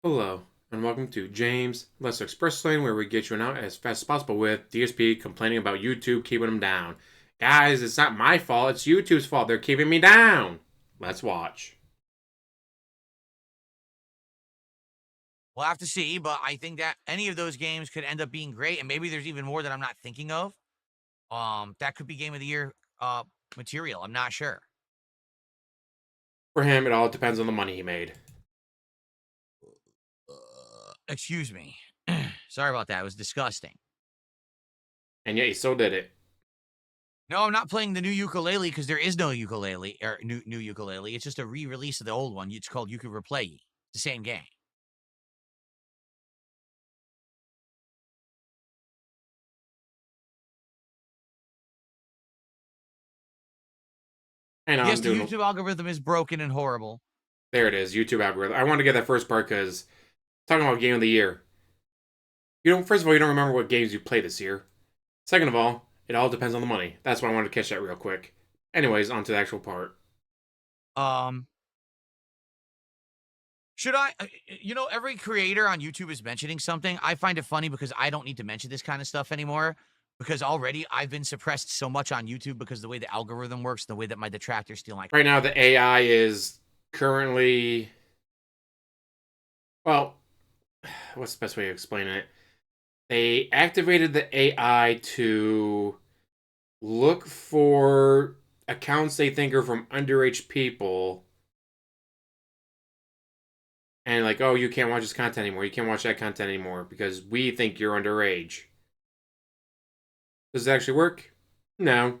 Hello, and welcome to James Let's Express Lane, where we get you out as fast as possible with DSP complaining about YouTube keeping him down. Guys, it's not my fault, it's YouTube's fault. They're keeping me down. Let's watch. We'll have to see, but I think that any of those games could end up being great, and maybe there's even more that I'm not thinking of. That could be game of the year material. I'm not sure. For him, it all depends on the money he made. Excuse me. Sorry about that. It was disgusting. And yet he still did it. No, I'm not playing the new ukulele because there is no ukulele or new ukulele. It's just a re-release of the old one. It's called Ukulele. It's the same game. And Yes, I'm the doing. YouTube algorithm is broken and horrible. There it is, YouTube algorithm. I wanted to get that first part because talking about game of the year. First of all, you don't remember what games you played this year. Second of all, it all depends on the money. That's why I wanted to catch that real quick. Anyways, on to the actual part. Um, Should I, every creator on YouTube is mentioning something. I find it funny because I don't need to mention this kind of stuff anymore because already I've been suppressed so much on YouTube because the way the algorithm works, the way that my detractors steal my. Right now, the AI is currently, well, what's the best way to explain it? They activated the AI to look for accounts they think are from underage people. And like, oh, you can't watch this content anymore. You can't watch that content anymore because we think you're underage. Does it actually work? No.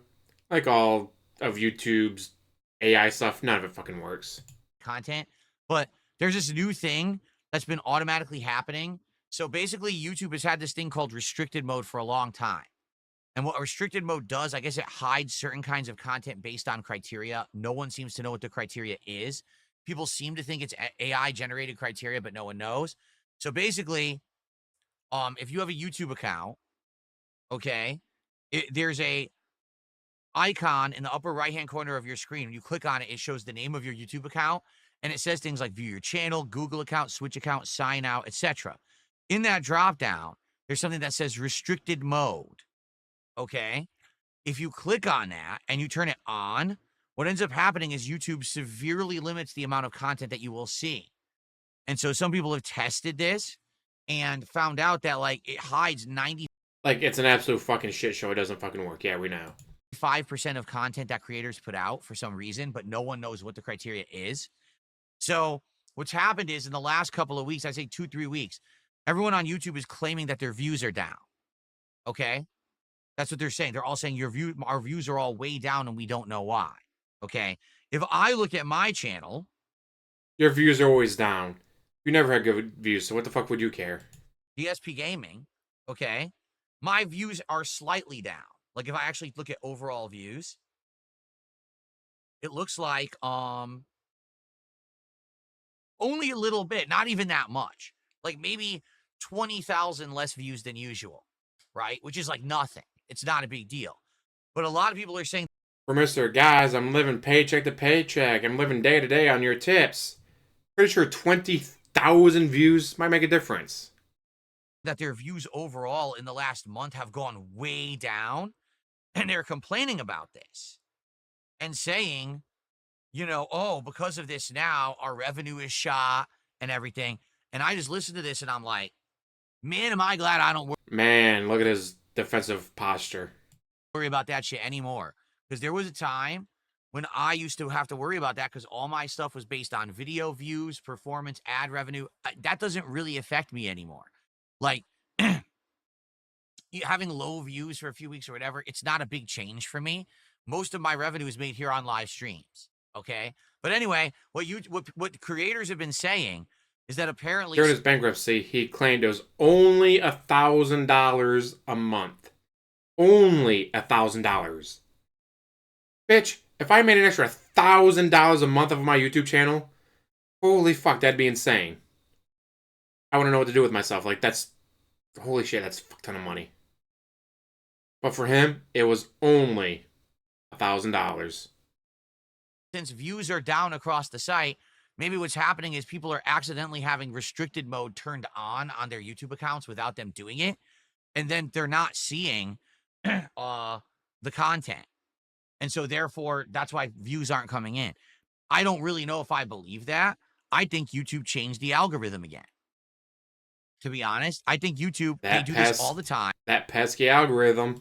Like all of YouTube's AI stuff, none of it fucking works. Content, but there's this new thing that's been automatically happening. So basically, YouTube has had this thing called restricted mode for a long time. And what restricted mode does, I guess it hides certain kinds of content based on criteria. No one seems to know what the criteria is. People seem to think it's AI generated criteria, but no one knows. So basically, if you have a YouTube account, okay, there's a icon in the upper right hand corner of your screen. When you click on it, it shows the name of your YouTube account, and it says things like view your channel, Google account, Switch account, sign out, etc. In that drop down, there's something that says restricted mode. Okay. If you click on that and you turn it on, what ends up happening is YouTube severely limits the amount of content that you will see. And so some people have tested this and found out that like it hides Like, it's an absolute fucking shit show. It doesn't fucking work. Yeah, we know. 95% of content that creators put out for some reason, but no one knows what the criteria is. So what's happened is in the last couple of weeks, I'd say 2-3 weeks, everyone on YouTube is claiming that their views are down. Okay. That's what they're saying. They're all saying our views are all way down and we don't know why. Okay. If I look at my channel, Your views are always down. You never had good views, so what the fuck would you care? DSP Gaming, okay, my views are slightly down. Like if I actually look at overall views, it looks like only a little bit, not even that much. Like maybe 20,000 less views than usual, right? Which is like nothing. It's not a big deal. But a lot of people are saying For Mr. Guys, I'm living paycheck to paycheck. I'm living day to day on your tips. Pretty sure 20,000 views might make a difference. that their views overall in the last month have gone way down. And they're complaining about this and saying, oh, because of this now, our revenue is shot and everything. And I just listen to this and I'm like, man, am I glad I don't Man, look at his defensive posture. worry about that shit anymore. Because there was a time when I used to have to worry about that because all my stuff was based on video views, performance, ad revenue. That doesn't really affect me anymore. Like having low views for a few weeks or whatever, it's not a big change for me. Most of my revenue is made here on live streams. Okay. But anyway, what creators have been saying is that apparently During his bankruptcy, he claimed it was only $1,000 a month. Only $1,000. Bitch, if I made an extra $1,000 a month of my YouTube channel, holy fuck, that'd be insane. I wouldn't know what to do with myself. Like, that's, holy shit, that's a fuck ton of money. But for him, it was only $1,000. since views are down across the site, Maybe what's happening is people are accidentally having restricted mode turned on their YouTube accounts without them doing it. And then they're not seeing the content. And so therefore, that's why views aren't coming in. I don't really know if I believe that. I think YouTube changed the algorithm again. To be honest, I think YouTube, they do this all the time. That pesky algorithm.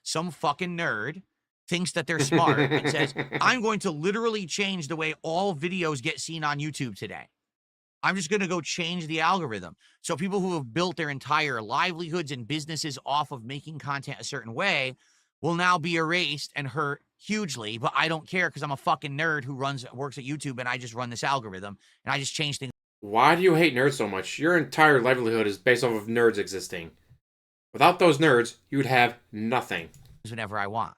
Some fucking nerd thinks that they're smart and says, I'm going to literally change the way all videos get seen on YouTube today. I'm just going to go change the algorithm. So people who have built their entire livelihoods and businesses off of making content a certain way will now be erased and hurt hugely. But I don't care because I'm a fucking nerd who works at YouTube, and I just run this algorithm and I just change things. Why do you hate nerds so much? Your entire livelihood is based off of nerds existing. Without those nerds, you would have nothing. Whenever I want.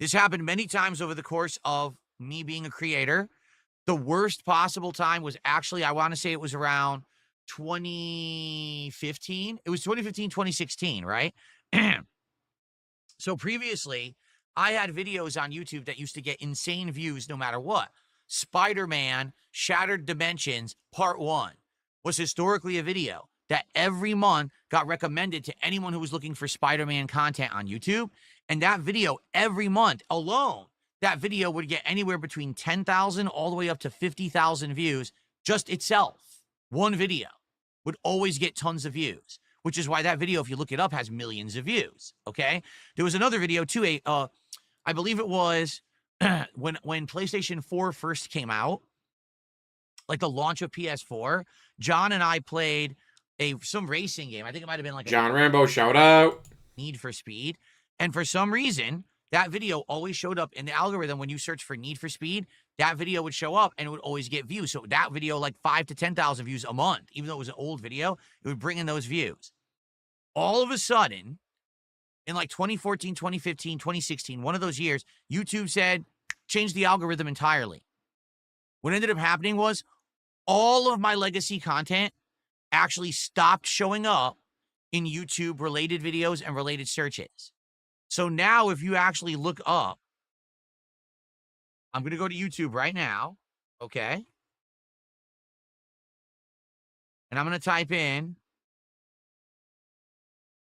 This happened many times over the course of me being a creator. The worst possible time was actually, I want to say it was around 2015. It was 2015, 2016, right? So previously, I had videos on YouTube that used to get insane views no matter what. Spider-Man Shattered Dimensions Part 1 was historically a video that every month got recommended to anyone who was looking for Spider-Man content on YouTube. And that video, every month alone, that video would get anywhere between 10,000 all the way up to 50,000 views just itself. One video would always get tons of views, which is why that video, if you look it up, has millions of views, okay? There was another video, too, I believe it was when PlayStation 4 first came out, like the launch of PS4, John and I played some racing game. I think it might have been like John Rambo, shout out. Need for Speed. And for some reason, that video always showed up in the algorithm. When you search for Need for Speed, that video would show up and it would always get views. So that video, like 5,000 to 10,000 views a month, even though it was an old video, it would bring in those views. All of a sudden, in like 2014, 2015, 2016, one of those years, YouTube said, change the algorithm entirely. What ended up happening was all of my legacy content actually stopped showing up in YouTube related videos and related searches. So now if you actually look up, I'm going to go to YouTube right now, okay? And I'm going to type in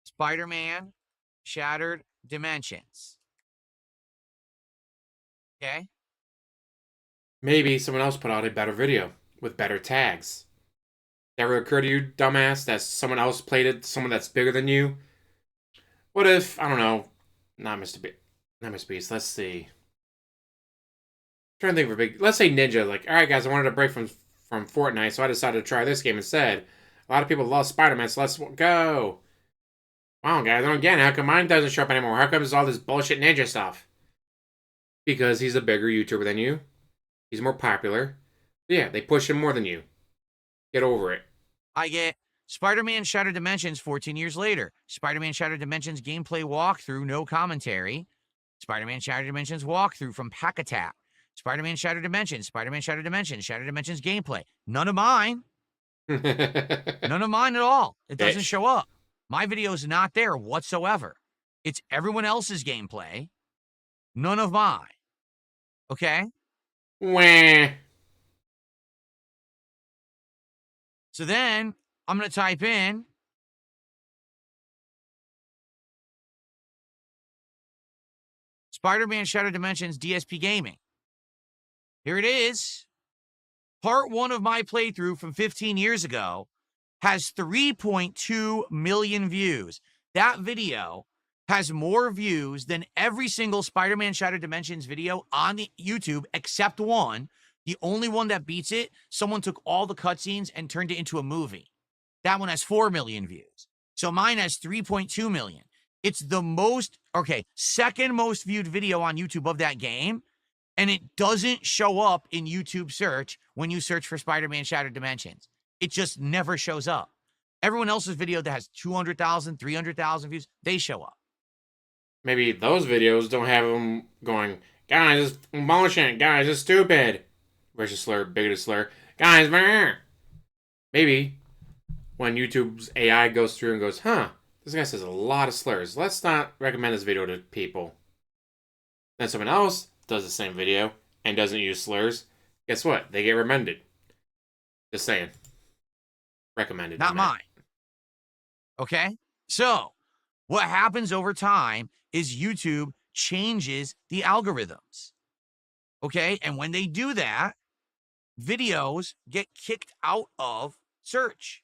Spider-Man Shattered Dimensions. Okay? Maybe someone else put out a better video with better tags. Ever occurred to you, dumbass, that someone else played it, someone that's bigger than you? What if, I don't know, not Mr. Beast, let's see. I'm trying to think of a big, let's say Ninja, like, alright guys, I wanted a break from Fortnite, so I decided to try this game instead. A lot of people love Spider-Man, so let's go. Wow, guys, I don't get it. How come mine doesn't show up anymore? How come there's all this bullshit Ninja stuff? Because he's a bigger YouTuber than you. He's more popular. Yeah, they push him more than you. Get over it. I get Spider-Man Shattered Dimensions 14 years later. Spider-Man Shattered Dimensions gameplay walkthrough, no commentary. Spider-Man Shattered Dimensions walkthrough from Pack Attack. Spider-Man Shattered Dimensions, Spider-Man Shattered Dimensions, Shattered Dimensions gameplay. None of mine. None of mine at all. It doesn't show up. My video is not there whatsoever. It's everyone else's gameplay. None of mine. Okay? Wah. So then I'm going to type in Spider-Man Shattered Dimensions DSP Gaming. Here it is. Part 1 of my playthrough from 15 years ago has 3.2 million views. That video has more views than every single Spider-Man Shattered Dimensions video on the YouTube except one. The only one that beats it, someone took all the cutscenes and turned it into a movie. That one has 4 million views. So mine has 3.2 million. It's the second most viewed video on YouTube of that game. And it doesn't show up in YouTube search when you search for Spider-Man Shattered Dimensions. It just never shows up. Everyone else's video that has 200,000, 300,000 views, they show up. Maybe those videos don't have them going, guys, it's bullshit, guys, it's stupid. Racial slur, bigoted slur. Guys, man. Maybe when YouTube's AI goes through and goes, this guy says a lot of slurs. Let's not recommend this video to people. Then someone else does the same video and doesn't use slurs. guess what? They get recommended. Just saying. Recommended. Not mine. Okay? So, what happens over time is YouTube changes the algorithms. Okay? And when they do that, videos get kicked out of search.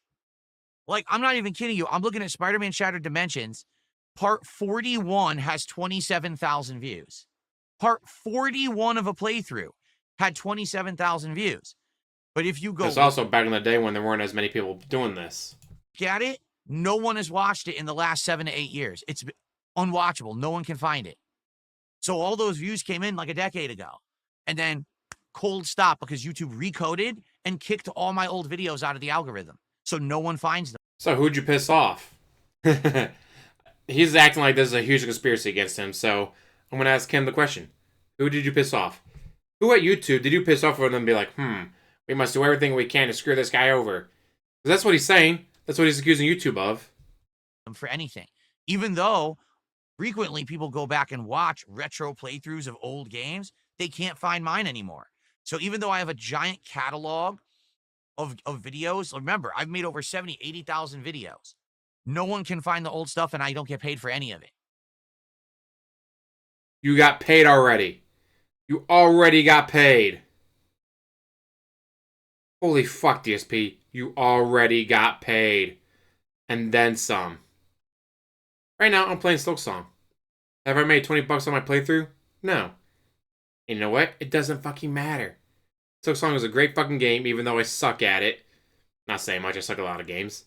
Like, I'm not even kidding you. I'm looking at Spider-Man Shattered Dimensions. Part 41 has 27,000 views. Part 41 of a playthrough had 27,000 views. But if you go... It's also back in the day when there weren't as many people doing this. Get it? No one has watched it in the last 7 to 8 years. It's unwatchable. No one can find it. So all those views came in like a decade ago. And then cold stop because YouTube recoded and kicked all my old videos out of the algorithm. So no one finds them. So who'd you piss off? He's acting like there's a huge conspiracy against him, so I'm going to ask him the question. Who did you piss off? Who at YouTube did you piss off for them and be like, we must do everything we can to screw this guy over? Because that's what he's saying. That's what he's accusing YouTube of. For anything. Even though frequently people go back and watch retro playthroughs of old games, they can't find mine anymore. So even though I have a giant catalog of videos, remember, I've made over 70, 80,000 videos. No one can find the old stuff and I don't get paid for any of it. You got paid already. You already got paid. Holy fuck, DSP. You already got paid. And then some. Right now, I'm playing Silksong. Have I made 20 bucks on my playthrough? No. And you know what? It doesn't fucking matter. Silksong is a great fucking game, even though I suck at it. Not saying much, I suck at a lot of games.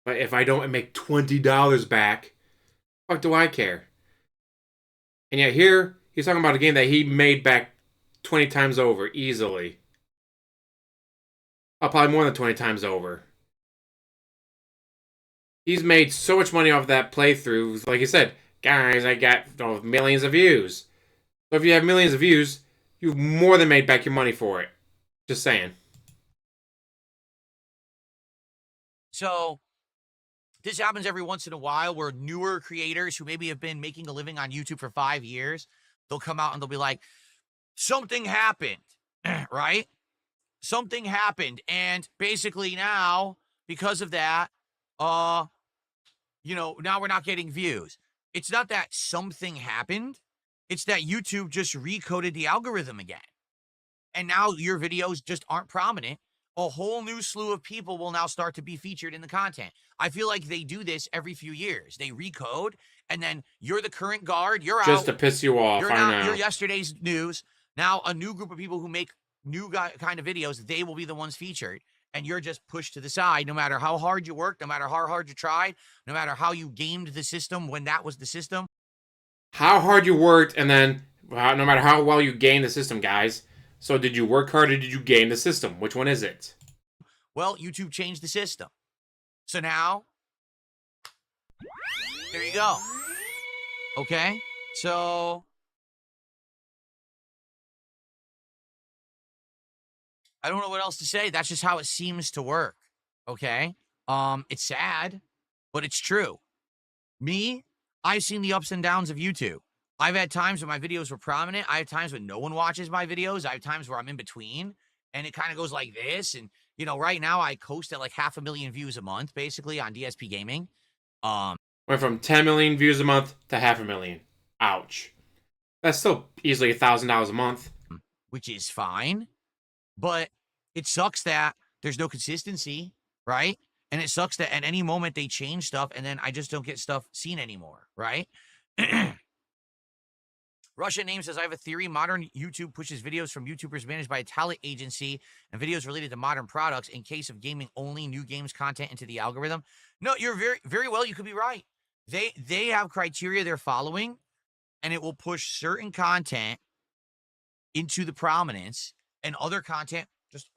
But if I don't make $20 back, fuck do I care? And yet here, he's talking about a game that he made back 20 times over, easily. Oh, probably more than 20 times over. He's made so much money off that playthrough. Like I said, guys, I got millions of views. So if you have millions of views, you've more than made back your money for it. Just saying. So this happens every once in a while where newer creators who maybe have been making a living on YouTube for 5 years, they'll come out and they'll be like, something happened, right? Something happened. And basically now, because of that, now we're not getting views. It's not that something happened. It's that YouTube just recoded the algorithm again. And now your videos just aren't prominent. A whole new slew of people will now start to be featured in the content. I feel like they do this every few years. They recode, and then you're the current guard. You're out. Just to piss you off, I know. You're yesterday's news. Now a new group of people who make new kind of videos, they will be the ones featured. And you're just pushed to the side no matter how hard you worked, no matter how hard you tried, no matter how you gamed the system when that was the system. How hard you worked, and then no matter how well you gamed the system, guys. So did you work hard or did you game the system? Which one is it? Well, YouTube changed the system. So now, there you go. Okay? So, I don't know what else to say. That's just how it seems to work. Okay? It's sad, but it's true. Me, I've seen the ups and downs of YouTube. I've had times when my videos were prominent. I have times when no one watches my videos. I have times where I'm in between, and it kind of goes like this. And, right now I coast at like 500,000 views a month, basically, on DSP Gaming. Went from 10 million views a month to 500,000. Ouch. That's still easily $1,000 a month. Which is fine. But it sucks that there's no consistency, right? And it sucks that at any moment they change stuff, and then I just don't get stuff seen anymore, right? Russian Name says, I have a theory. Modern YouTube pushes videos from YouTubers managed by a talent agency and videos related to modern products. In case of gaming only, new games content into the algorithm. No, you're very, very well. You could be right. They have criteria they're following, and it will push certain content into the prominence and other content just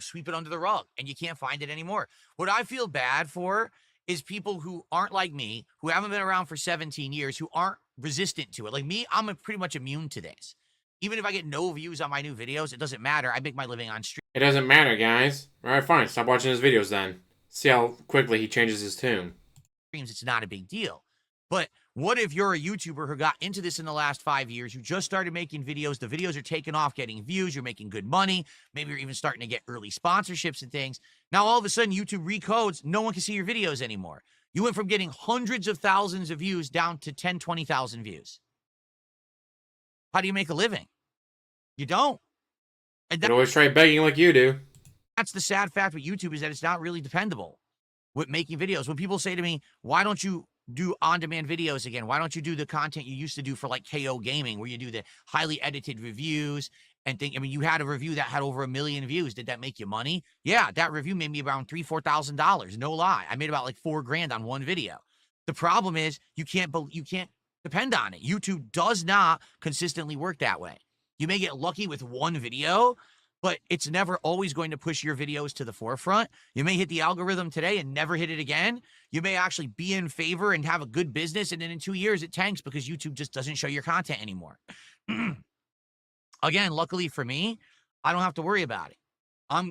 sweep it under the rug, and you can't find it anymore. What I feel bad for is people who aren't like me, who haven't been around for 17 years, who aren't resistant to it. Like me, I'm pretty much immune to this. Even if I get no views on my new videos, it doesn't matter. I make my living on stream. It doesn't matter, guys. All right, fine. Stop watching his videos then. See how quickly he changes his tune. It's not a big deal. But What if you're a YouTuber who got into this in the last 5 years? You just started making videos. The videos are taking off, getting views. You're making good money. Maybe you're even starting to get early sponsorships and things. Now, all of a sudden, YouTube recodes. No one can see your videos anymore. You went from getting hundreds of thousands of views down to 10, 20,000 views. How do you make a living? You don't. And But always try begging like you do. that's the sad fact with YouTube, is that it's not really dependable with making videos. When people say to me, why don't you do on-demand videos again? Why don't you do the content you used to do for like KO Gaming, where you do the highly edited reviews and think, I mean, you had a review that had over 1 million views. Did that make you money? Yeah, that review made me around $3,000-$4,000. No lie. I made about like $4,000 on one video. The problem is you can't depend on it. YouTube does not consistently work that way. You may get lucky with one video, but it's never always going to push your videos to the forefront. You may hit the algorithm today and never hit it again. You may actually be in favor and have a good business, and then in 2 years it tanks because YouTube just doesn't show your content anymore. Again, luckily for me, I don't have to worry about it.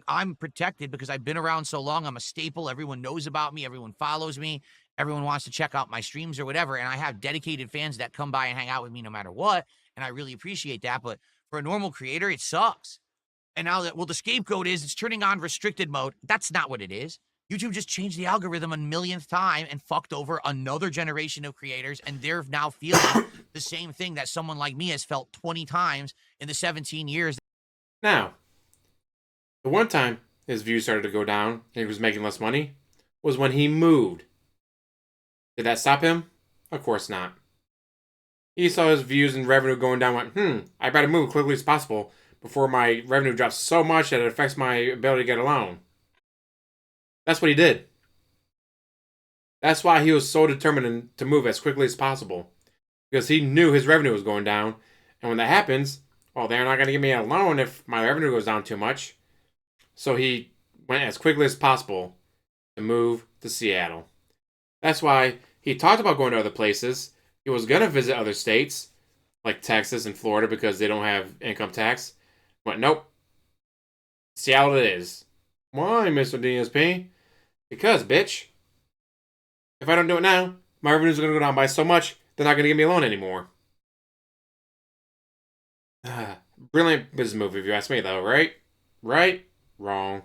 I'm protected because I've been around so long. I'm a staple. Everyone knows about me. Everyone follows me. Everyone wants to check out my streams or whatever. And I have dedicated fans that come by and hang out with me no matter what. And I really appreciate that. But for a normal creator, it sucks. And now that, well, the scapegoat is it's turning on restricted mode. That's not what it is. YouTube just changed the algorithm a millionth time and fucked over another generation of creators. And they're now feeling the same thing that someone like me has felt 20 times in the 17 years. Now, the one time his views started to go down and he was making less money was when he moved. Did that stop him? Of course not. He saw his views and revenue going down, went, I better move quickly as possible before my revenue drops so much that it affects my ability to get a loan. That's what he did. That's why he was so determined to move as quickly as possible. Because he knew his revenue was going down. And when that happens, well, they're not going to give me a loan if my revenue goes down too much. So he went as quickly as possible to move to Seattle. That's why he talked about going to other places. He was going to visit other states, like Texas and Florida, because they don't have income tax. But nope. Seattle it is. Why, Mr. DSP? Because, bitch, if I don't do it now, my revenues are going to go down by so much, they're not going to give me a loan anymore. Brilliant business move, if you ask me, though, right? Right? Wrong.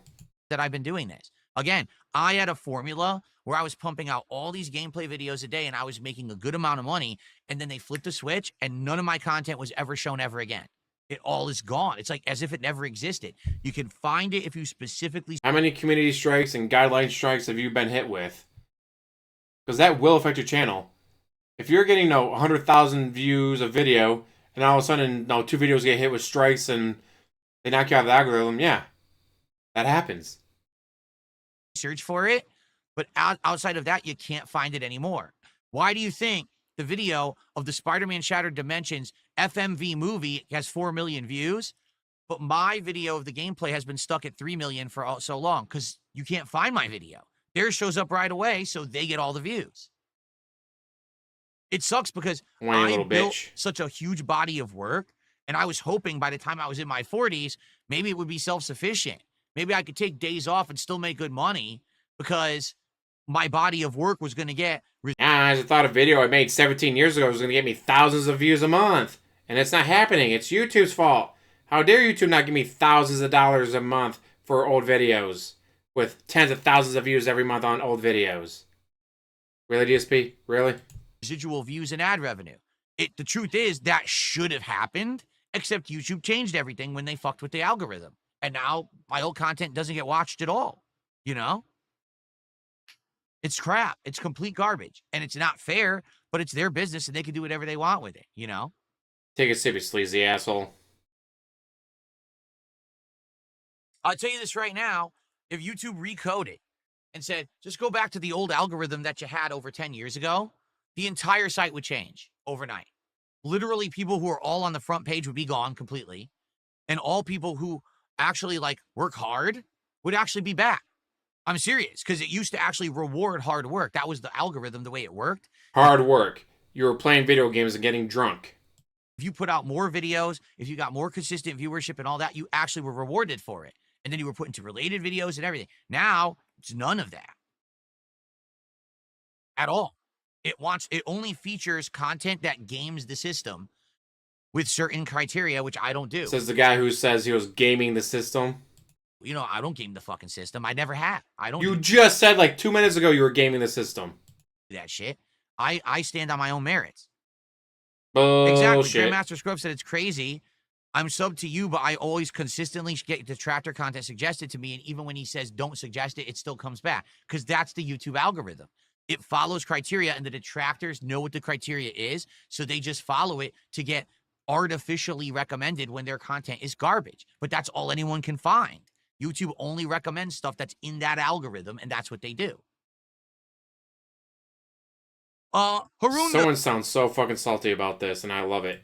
That I've been doing this. Again, I had a formula where I was pumping out all these gameplay videos a day and I was making a good amount of money, and then they flipped the switch and none of my content was ever shown ever again. It all is gone. It's like as if it never existed. You can find it if you specifically... How many community strikes and guideline strikes have you been hit with? Because that will affect your channel. If you're getting 100,000 views a video, and all of a sudden 2 videos get hit with strikes and they knock you out of the algorithm, yeah, that happens. Search for it, but outside of that, you can't find it anymore. Why do you think the video of the Spider-Man Shattered Dimensions FMV movie has 4 million views, but my video of the gameplay has been stuck at 3 million for so long? Because you can't find my video. Theirs shows up right away, so they get all the views. It sucks because I built such a huge body of work, and I was hoping by the time I was in my 40s, maybe it would be self-sufficient. Maybe I could take days off and still make good money because my body of work was going to get... I thought a video I made 17 years ago was going to get me thousands of views a month. And it's not happening. It's YouTube's fault. How dare YouTube not give me thousands of dollars a month for old videos with tens of thousands of views every month on old videos? Really, DSP? Really? Residual views and ad revenue. The truth is that should have happened, except YouTube changed everything when they fucked with the algorithm. And now my old content doesn't get watched at all. You know? It's crap. It's complete garbage. And it's not fair, but it's their business and they can do whatever they want with it, you know? Take it seriously, sleazy asshole. I'll tell you this right now. If YouTube recoded and said, just go back to the old algorithm that you had over 10 years ago, the entire site would change overnight. Literally, people who are all on the front page would be gone completely. And all people who actually work hard would actually be back. I'm serious, because it used to actually reward hard work. That was the algorithm, the way it worked. Hard work. You were playing video games and getting drunk. If you put out more videos, if you got more consistent viewership and all that, you actually were rewarded for it. And then you were put into related videos and everything. Now, it's none of that. At all. It only features content that games the system with certain criteria, which I don't do. Says the guy who says he was gaming the system. I don't game the fucking system. I never have. I don't You do just said like 2 minutes ago you were gaming the system. that shit. I stand on my own merits. Exactly. Bullshit. Grandmaster Scrub said it's crazy. I'm sub to you, but I always consistently get detractor content suggested to me. And even when he says don't suggest it, it still comes back. Because that's the YouTube algorithm. It follows criteria, and the detractors know what the criteria is. So they just follow it to get artificially recommended when their content is garbage. But that's all anyone can find. YouTube only recommends stuff that's in that algorithm, and that's what they do. Haroon Someone sounds so fucking salty about this, and I love it.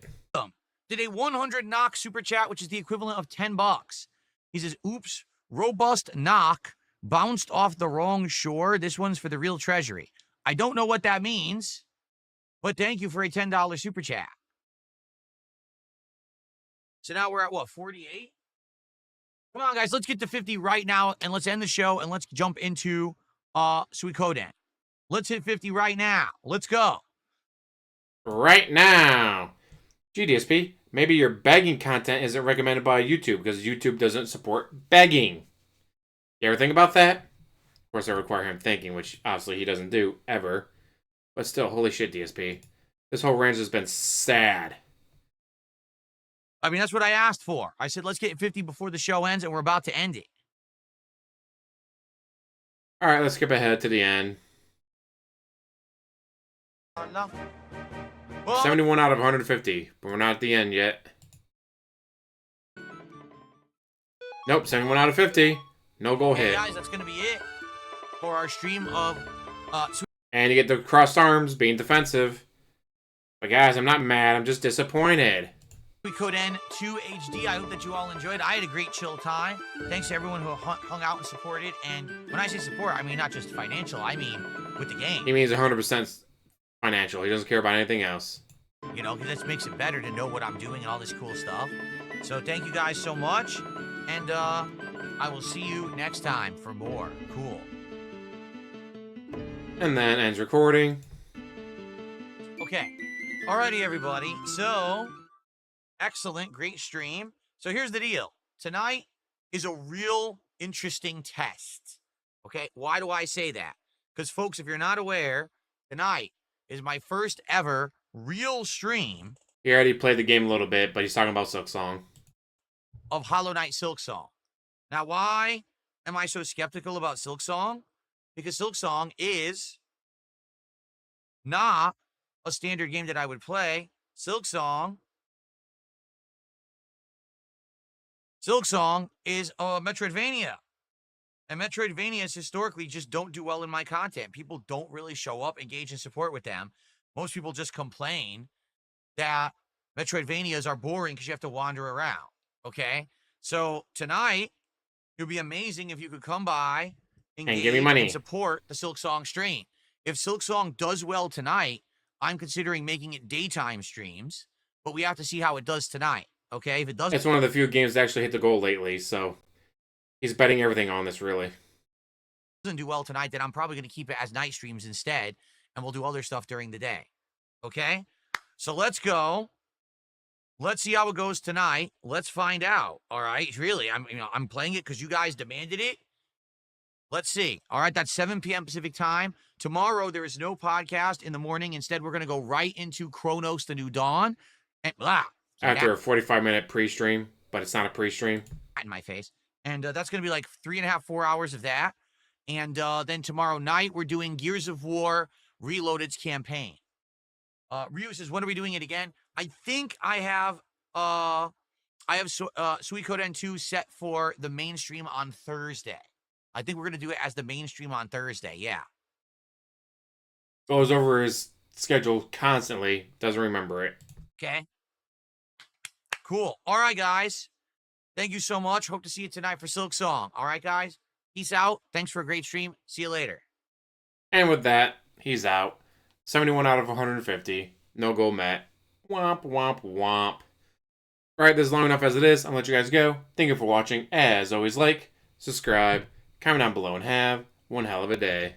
did a 100 knock super chat, which is the equivalent of $10. He says, oops, robust knock bounced off the wrong shore. This one's for the real treasury. I don't know what that means, but thank you for a $10 super chat. So now we're at what, 48? Come on, guys, let's get to 50 right now, and let's end the show, and let's jump into Suikoden. Let's hit 50 right now. Let's go. Right now. GDSP, maybe your begging content isn't recommended by YouTube because YouTube doesn't support begging. You ever think about that? Of course, I require him thinking, which obviously he doesn't do, ever. But still, holy shit, DSP. This whole range has been sad. I mean, that's what I asked for. I said, let's get 50 before the show ends, and we're about to end it. All right, let's skip ahead to the end. No. 71 out of 150, but we're not at the end yet. Nope, 71 out of 50. No goal hit. Guys, that's going to be it for our stream of... And you get the crossed arms being defensive. But guys, I'm not mad. I'm just disappointed. Suikoden 2 HD. I hope that you all enjoyed. I had a great chill time. Thanks to everyone who hung out and supported. And when I say support, I mean not just financial. I mean with the game. He means 100% financial. He doesn't care about anything else. Because this makes it better to know what I'm doing and all this cool stuff. So thank you guys so much. And I will see you next time for more cool. And then ends recording. Okay. Alrighty, everybody. So, excellent. Great stream. So here's the deal. Tonight is a real interesting test. Okay? Why do I say that? Because, folks, if you're not aware, tonight is my first ever real stream. He already played the game a little bit, but he's talking about Silksong. Of Hollow Knight Silksong. Now, why am I so skeptical about Silksong? Because Silksong is not a standard game that I would play. Silksong is a Metroidvania. And Metroidvanias historically just don't do well in my content. People don't really show up, engage, and support with them. Most people just complain that Metroidvanias are boring because you have to wander around. Okay? So tonight, it would be amazing if you could come by, engage, and give me money, and support the Silksong stream. If Silksong does well tonight, I'm considering making it daytime streams, but we have to see how it does tonight. Okay? If it doesn't... It's one of the few games that actually hit the goal lately, so he's betting everything on this, really. Doesn't do well tonight, then I'm probably going to keep it as night streams instead, and we'll do other stuff during the day. Okay? So let's go. Let's see how it goes tonight. Let's find out. All right? Really, I'm playing it because you guys demanded it. Let's see. All right, that's 7 p.m. Pacific time. Tomorrow, there is no podcast in the morning. Instead, we're going to go right into Chronos: The New Dawn. And, after a 45-minute pre-stream, but it's not a pre-stream. In my face. And that's going to be like 3.5, 4 hours of that. And then tomorrow night, we're doing Gears of War Reloaded's campaign. Ryu says, when are we doing it again? I think I have Suikoden 2 set for the mainstream on Thursday. I think we're going to do it as the mainstream on Thursday, yeah. Goes over his schedule constantly, doesn't remember it. Okay. Cool. All right, guys. Thank you so much. Hope to see you tonight for Silksong. All right, guys. Peace out. Thanks for a great stream. See you later. And with that, he's out. 71 out of 150. No goal met. Womp, womp, womp. Alright, this is long enough as it is. I'll let you guys go. Thank you for watching. As always, like, subscribe, comment down below, and have one hell of a day.